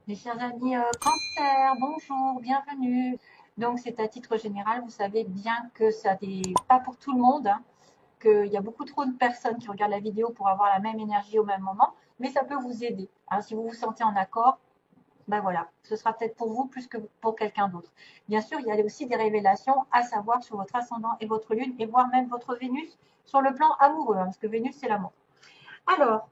Mes chers amis Cancer, bonjour, bienvenue. Donc c'est à titre général, vous savez bien que ça n'est pas pour tout le monde, hein, qu'il y a beaucoup trop de personnes qui regardent la vidéo pour avoir la même énergie au même moment, mais ça peut vous aider, hein. Si vous vous sentez en accord, ben voilà, ce sera peut-être pour vous plus que pour quelqu'un d'autre. Bien sûr, il y a aussi des révélations à savoir sur votre ascendant et votre lune, et voire même votre Vénus sur le plan amoureux, hein, parce que Vénus c'est l'amour. Alors,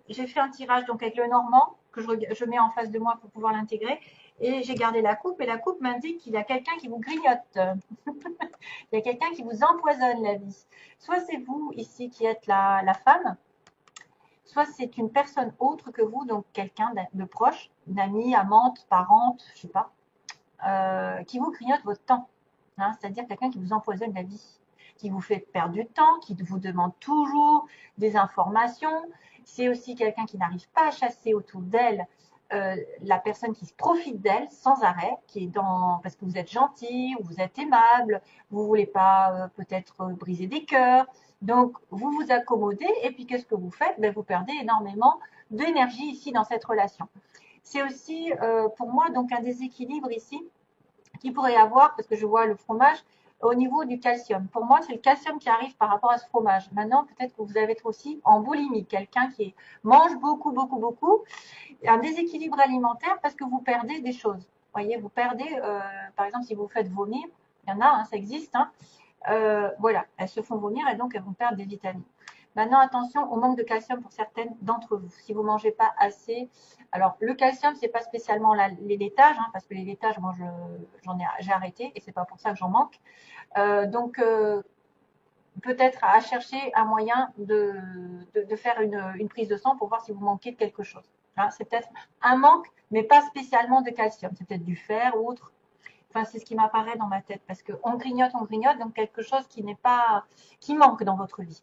j'ai fait un tirage donc avec le Normand que je mets en face de moi pour pouvoir l'intégrer. Et j'ai gardé la coupe et la coupe m'indique qu'il y a quelqu'un qui vous grignote. Il y a quelqu'un qui vous empoisonne la vie. Soit c'est vous ici qui êtes la femme, soit c'est une personne autre que vous, donc quelqu'un de proche, une amie, amante, parente, je sais pas, qui vous grignote votre temps. Hein, c'est-à-dire quelqu'un qui vous empoisonne la vie, qui vous fait perdre du temps, qui vous demande toujours des informations. C'est aussi quelqu'un qui n'arrive pas à chasser autour d'elle la personne qui se profite d'elle sans arrêt, qui est dans parce que vous êtes gentil, ou vous êtes aimable, vous voulez pas peut-être briser des cœurs. Donc vous vous accommodez et puis qu'est-ce que vous faites? Ben, vous perdez énormément d'énergie ici dans cette relation. C'est aussi pour moi donc un déséquilibre ici qu'il pourrait y avoir, parce que je vois le fromage, au niveau du calcium. Pour moi, c'est le calcium qui arrive par rapport à ce fromage. Maintenant, peut-être que vous allez être aussi en boulimie, quelqu'un qui mange beaucoup, beaucoup, beaucoup, un déséquilibre alimentaire parce que vous perdez des choses. Vous voyez, vous perdez, par exemple, si vous faites vomir, il y en a, hein, ça existe, hein, voilà, elles se font vomir et donc elles vont perdre des vitamines. Maintenant, attention au manque de calcium pour certaines d'entre vous. Si vous ne mangez pas assez, alors le calcium, c'est pas spécialement les laitages, hein, parce que les laitages, moi, j'ai arrêté et c'est pas pour ça que j'en manque. Donc, peut-être à chercher un moyen de faire une prise de sang pour voir si vous manquez de quelque chose. Hein, c'est peut-être un manque, mais pas spécialement de calcium. C'est peut-être du fer ou autre. Enfin, c'est ce qui m'apparaît dans ma tête parce qu'on grignote, donc quelque chose qui n'est pas, qui manque dans votre vie.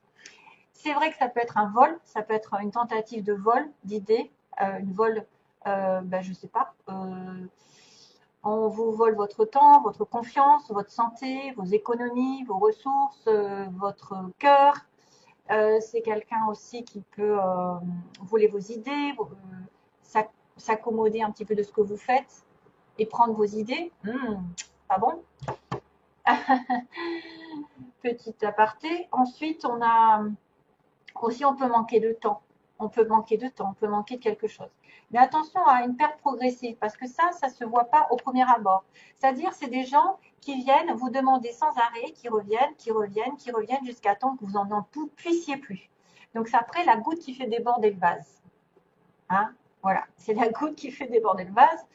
C'est vrai que ça peut être un vol, ça peut être une tentative de vol, d'idée, une vol, ben, je sais pas. On vous vole votre temps, votre confiance, votre santé, vos économies, vos ressources, votre cœur. C'est quelqu'un aussi qui peut voler vos idées, s'accommoder un petit peu de ce que vous faites et prendre vos idées. Pas bon. Petit aparté. Ensuite, on a aussi, on peut manquer de temps. On peut manquer de temps, on peut manquer de quelque chose. Mais attention à une perte progressive, parce que ça ne se voit pas au premier abord. C'est-à-dire, c'est des gens qui viennent vous demander sans arrêt, qui reviennent, qui reviennent, qui reviennent, jusqu'à temps que vous n'en puissiez plus. Donc, c'est après la goutte qui fait déborder le vase. Hein, voilà, c'est la goutte qui fait déborder le vase.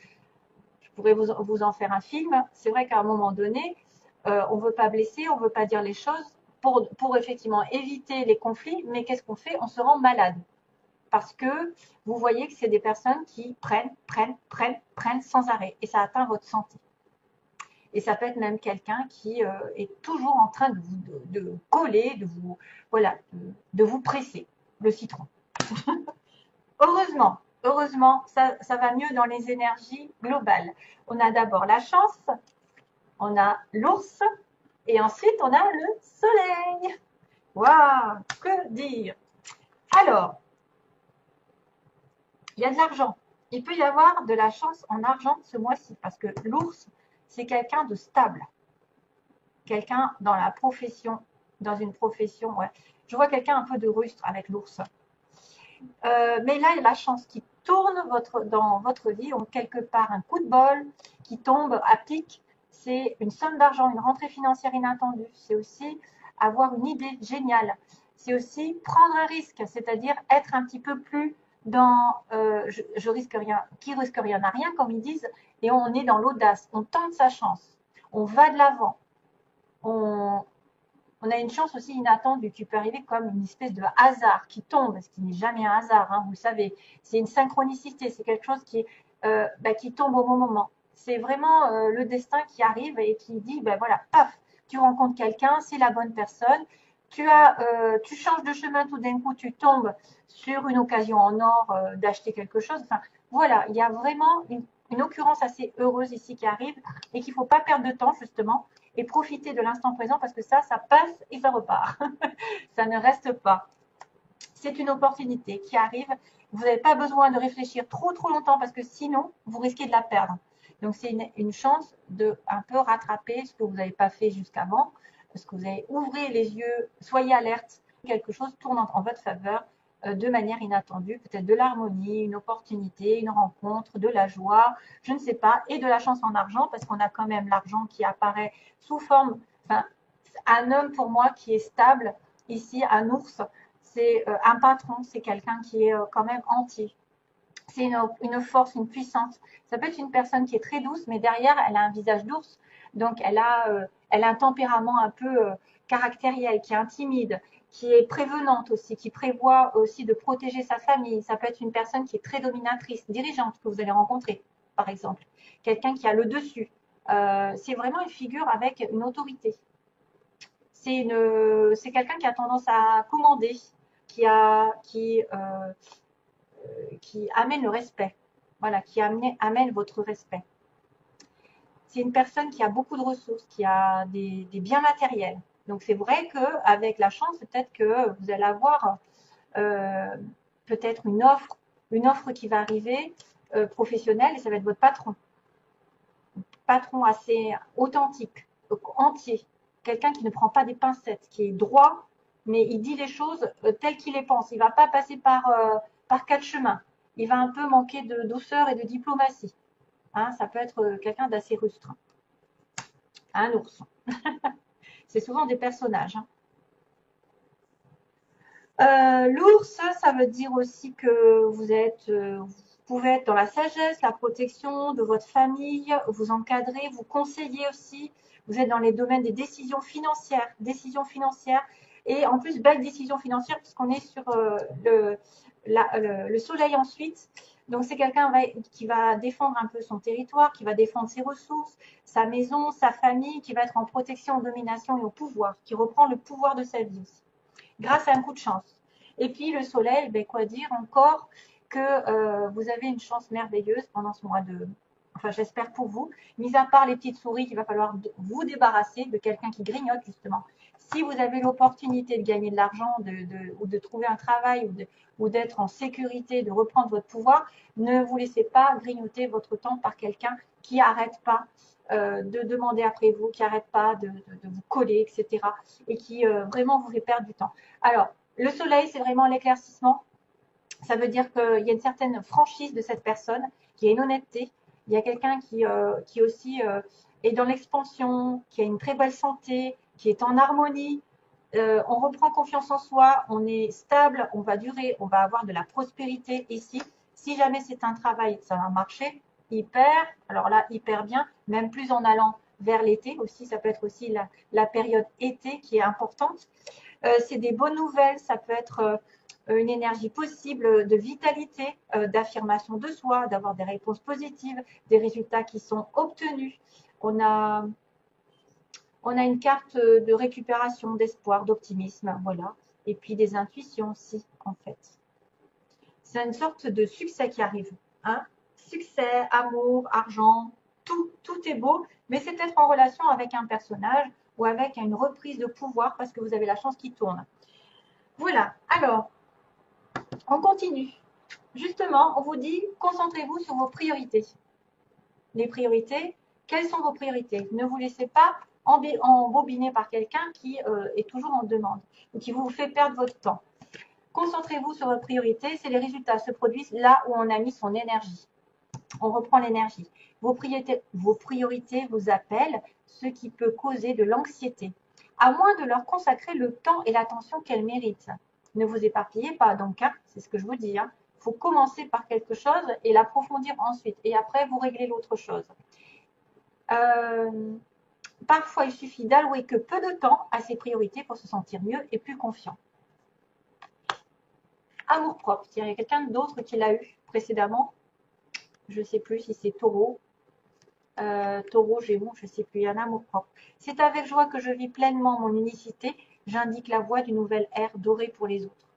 Je pourrais vous en faire un film. C'est vrai qu'à un moment donné, on ne veut pas blesser, on ne veut pas dire les choses pour effectivement éviter les conflits, mais qu'est-ce qu'on fait? On se rend malade. Parce que vous voyez que c'est des personnes qui prennent sans arrêt. Et ça atteint votre santé. Et ça peut être même quelqu'un qui est toujours en train de coller, voilà, de vous presser le citron. Heureusement, ça va mieux dans les énergies globales. On a d'abord la chance, on a l'ours, et ensuite on a le soleil. Waouh, que dire? Alors, il y a de l'argent. Il peut y avoir de la chance en argent ce mois-ci, parce que l'ours, c'est quelqu'un de stable. Quelqu'un dans la profession, dans une profession, ouais. Je vois quelqu'un un peu de rustre avec l'ours. Mais là, il y a la chance qui tourne dans votre vie, ou quelque part un coup de bol qui tombe à pic. C'est une somme d'argent, une rentrée financière inattendue. C'est aussi avoir une idée géniale. C'est aussi prendre un risque, c'est-à-dire être un petit peu plus dans je risque rien, qui risque rien n'a rien, comme ils disent, et on est dans l'audace. On tente sa chance, on va de l'avant, on, on a une chance aussi inattendue qui peut arriver comme une espèce de hasard qui tombe, ce qui n'est jamais un hasard, hein, vous le savez. C'est une synchronicité, c'est quelque chose qui tombe au bon moment. C'est vraiment le destin qui arrive et qui dit, ben voilà, paf, tu rencontres quelqu'un, c'est la bonne personne. Tu changes de chemin tout d'un coup, tu tombes sur une occasion en or d'acheter quelque chose. Enfin, voilà, il y a vraiment une occurrence assez heureuse ici qui arrive et qu'il ne faut pas perdre de temps justement et profiter de l'instant présent parce que ça passe et ça repart. Ça ne reste pas. c'est une opportunité qui arrive. Vous n'avez pas besoin de réfléchir trop longtemps parce que sinon, vous risquez de la perdre. Donc, c'est une chance de un peu rattraper ce que vous n'avez pas fait jusqu'avant, ce que vous avez ouvert les yeux, soyez alerte, quelque chose tourne en votre faveur de manière inattendue, peut-être de l'harmonie, une opportunité, une rencontre, de la joie, je ne sais pas, et de la chance en argent parce qu'on a quand même l'argent qui apparaît sous forme, enfin, un homme pour moi qui est stable, ici un ours, c'est un patron, c'est quelqu'un qui est quand même entier. C'est une force, une puissance. Ça peut être une personne qui est très douce, mais derrière, elle a un visage d'ours. Donc, elle a un tempérament un peu caractériel, qui est intimide, qui est prévenante aussi, qui prévoit aussi de protéger sa famille. Ça peut être une personne qui est très dominatrice, dirigeante, que vous allez rencontrer, par exemple. Quelqu'un qui a le dessus. C'est vraiment une figure avec une autorité. C'est quelqu'un qui a tendance à commander, qui amène le respect. Voilà, qui amène votre respect. C'est une personne qui a beaucoup de ressources, qui a des biens matériels. Donc c'est vrai qu'avec la chance, peut-être que vous allez avoir euh, peut-être une offre qui va arriver professionnelle et ça va être votre patron. Patron assez authentique, entier. Quelqu'un qui ne prend pas des pincettes, qui est droit, mais il dit les choses telles qu'il les pense. Il ne va pas passer par quatre chemins. Il va un peu manquer de douceur et de diplomatie. Hein, ça peut être quelqu'un d'assez rustre. Un ours. C'est souvent des personnages. Hein. L'ours, ça veut dire aussi que vous pouvez être dans la sagesse, la protection de votre famille, vous encadrer, vous conseiller aussi. Vous êtes dans les domaines des décisions financières et en plus belles décisions financières puisqu'on est sur le soleil ensuite. Donc c'est quelqu'un qui va défendre un peu son territoire, qui va défendre ses ressources, sa maison, sa famille, qui va être en protection, en domination et au pouvoir, qui reprend le pouvoir de sa vie aussi grâce à un coup de chance. Et puis le soleil, ben, quoi dire encore que vous avez une chance merveilleuse pendant ce mois de... Enfin, j'espère pour vous, mis à part les petites souris qu'il va falloir vous débarrasser de quelqu'un qui grignote justement. Si vous avez l'opportunité de gagner de l'argent ou de trouver un travail ou d'être en sécurité, de reprendre votre pouvoir, ne vous laissez pas grignoter votre temps par quelqu'un qui n'arrête pas de demander après vous, qui n'arrête pas de vous coller, etc. Et qui vraiment vous fait perdre du temps. Alors, le soleil, c'est vraiment l'éclaircissement. Ça veut dire qu'il y a une certaine franchise de cette personne, qui a une honnêteté. Il y a quelqu'un qui aussi est dans l'expansion, qui a une très belle santé, qui est en harmonie. On reprend confiance en soi, on est stable, on va durer, on va avoir de la prospérité ici. Si jamais c'est un travail, ça va marcher hyper, alors là, hyper bien, même plus en allant vers l'été aussi, ça peut être aussi la période été qui est importante. C'est des bonnes nouvelles, ça peut être une énergie possible de vitalité, d'affirmation de soi, d'avoir des réponses positives, des résultats qui sont obtenus. On a, on a une carte de récupération, d'espoir, d'optimisme, voilà. Et puis des intuitions aussi, en fait. C'est une sorte de succès qui arrive. Hein. Succès, amour, argent, tout est beau, mais c'est peut-être en relation avec un personnage ou avec une reprise de pouvoir parce que vous avez la chance qui tourne. Voilà, alors, on continue. Justement, on vous dit, concentrez-vous sur vos priorités. Les priorités, quelles sont vos priorités? Ne vous laissez pas embobiner par quelqu'un qui est toujours en demande ou qui vous fait perdre votre temps. Concentrez-vous sur vos priorités, c'est les résultats se produisent là où on a mis son énergie. On reprend l'énergie. Vos priorités vous appellent, ce qui peut causer de l'anxiété, à moins de leur consacrer le temps et l'attention qu'elles méritent. Ne vous éparpillez pas, donc, hein, c'est ce que je vous dis. Hein. Il faut commencer par quelque chose et l'approfondir ensuite. Et après, vous réglez l'autre chose. Parfois, il suffit d'allouer que peu de temps à ses priorités pour se sentir mieux et plus confiant. Amour propre. Il y a quelqu'un d'autre qui l'a eu précédemment. Je ne sais plus si c'est Taureau. Taureau, Gémeaux, je ne sais plus. Il y a un amour propre. C'est avec joie que je vis pleinement mon unicité. J'indique la voie d'une nouvelle ère dorée pour les autres.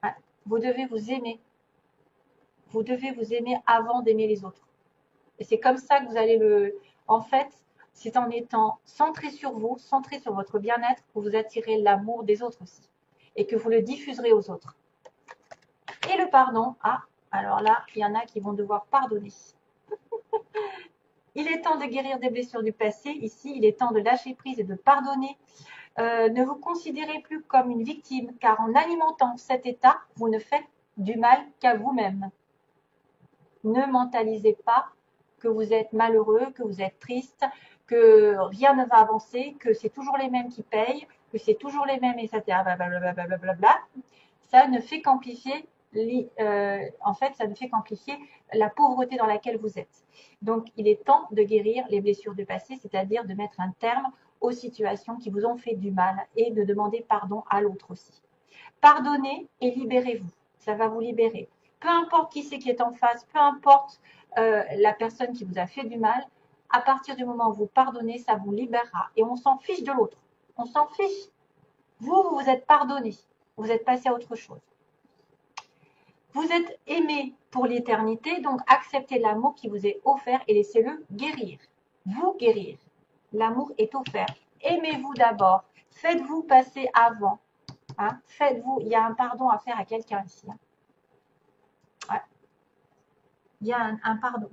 Ouais. Vous devez vous aimer. Vous devez vous aimer avant d'aimer les autres. Et c'est comme ça que vous allez en fait, C'est en étant centré sur vous, centré sur votre bien-être, que vous attirez l'amour des autres aussi. Et que vous le diffuserez aux autres. Et le pardon, ah, alors là, il y en a qui vont devoir pardonner. Il est temps de guérir des blessures du passé. Ici, il est temps de lâcher prise et de pardonner. Ne vous considérez plus comme une victime, car en alimentant cet état, vous ne faites du mal qu'à vous-même. Ne mentalisez pas que vous êtes malheureux, que vous êtes triste, que rien ne va avancer, que c'est toujours les mêmes qui payent, que c'est toujours les mêmes, etc. Blablabla. Ça ne fait qu'amplifier ça ne fait qu'amplifier la pauvreté dans laquelle vous êtes. Donc, il est temps de guérir les blessures du passé, c'est-à-dire de mettre un terme aux situations qui vous ont fait du mal et de demander pardon à l'autre aussi. Pardonnez et libérez-vous. Ça va vous libérer. Peu importe qui c'est qui est en face, peu importe la personne qui vous a fait du mal, à partir du moment où vous pardonnez, ça vous libérera. Et on s'en fiche de l'autre. On s'en fiche. Vous vous êtes pardonné. Vous êtes passé à autre chose. Vous êtes aimé pour l'éternité, donc acceptez l'amour qui vous est offert et laissez-le guérir. Vous guérir. L'amour est offert. Aimez-vous d'abord. Faites-vous passer avant. Hein? Faites-vous. Il y a un pardon à faire à quelqu'un ici. Hein? Ouais. Il y a un pardon.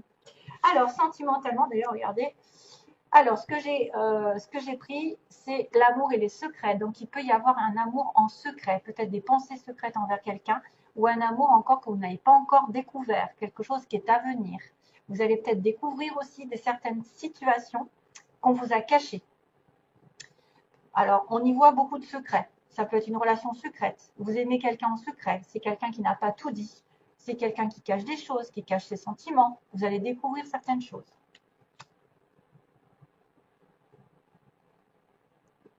Alors, sentimentalement, d'ailleurs, regardez. Alors, ce que j'ai pris, c'est l'amour et les secrets. Donc, il peut y avoir un amour en secret, peut-être des pensées secrètes envers quelqu'un, ou un amour encore que vous n'avez pas encore découvert, quelque chose qui est à venir. Vous allez peut-être découvrir aussi certaines situations qu'on vous a cachées. Alors, on y voit beaucoup de secrets. Ça peut être une relation secrète. Vous aimez quelqu'un en secret. C'est quelqu'un qui n'a pas tout dit. C'est quelqu'un qui cache des choses, qui cache ses sentiments. Vous allez découvrir certaines choses.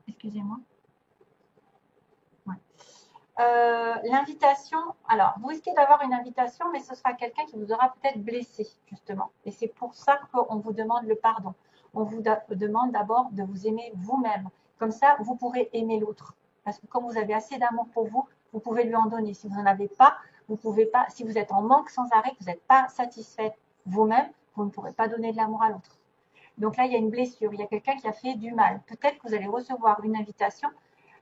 Excusez-moi. Ouais. L'invitation, alors vous risquez d'avoir une invitation, mais ce sera quelqu'un qui vous aura peut-être blessé, justement. Et c'est pour ça qu'on vous demande le pardon. On vous demande d'abord de vous aimer vous-même. Comme ça, vous pourrez aimer l'autre. Parce que comme vous avez assez d'amour pour vous, vous pouvez lui en donner. Si vous n'en avez pas, vous pouvez pas. Si vous êtes en manque sans arrêt, que vous n'êtes pas satisfait vous-même, vous ne pourrez pas donner de l'amour à l'autre. Donc là, il y a une blessure, il y a quelqu'un qui a fait du mal. Peut-être que vous allez recevoir une invitation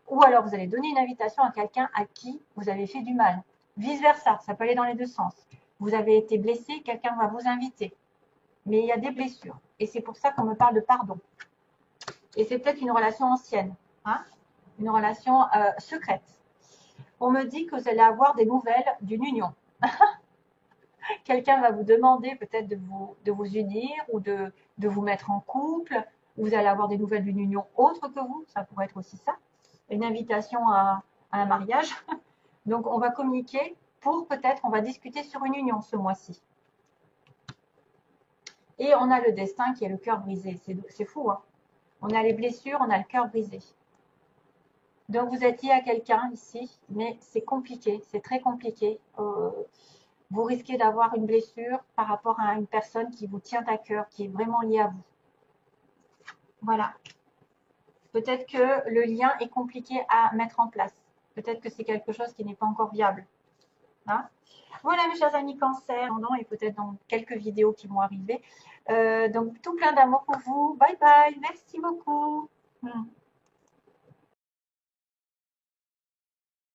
ou alors vous allez donner une invitation à quelqu'un à qui vous avez fait du mal. Vice versa, ça peut aller dans les deux sens. Vous avez été blessé, quelqu'un va vous inviter. Mais il y a des blessures. Et c'est pour ça qu'on me parle de pardon. Et c'est peut-être une relation ancienne, hein, une relation secrète. On me dit que vous allez avoir des nouvelles d'une union. Quelqu'un va vous demander peut-être de vous unir ou de vous mettre en couple. Vous allez avoir des nouvelles d'une union autre que vous. Ça pourrait être aussi ça. Une invitation à un mariage. Donc, on va communiquer pour peut-être, on va discuter sur une union ce mois-ci. Et on a le destin qui est le cœur brisé. C'est fou, hein. On a les blessures, on a le cœur brisé. Donc, vous êtes lié à quelqu'un ici, mais c'est compliqué, c'est très compliqué. Vous risquez d'avoir une blessure par rapport à une personne qui vous tient à cœur, qui est vraiment liée à vous. Voilà. Peut-être que le lien est compliqué à mettre en place. Peut-être que c'est quelque chose qui n'est pas encore viable. Hein? Voilà mes chers amis cancer, et peut-être dans quelques vidéos qui vont arriver. Donc tout plein d'amour pour vous. Bye bye, merci beaucoup.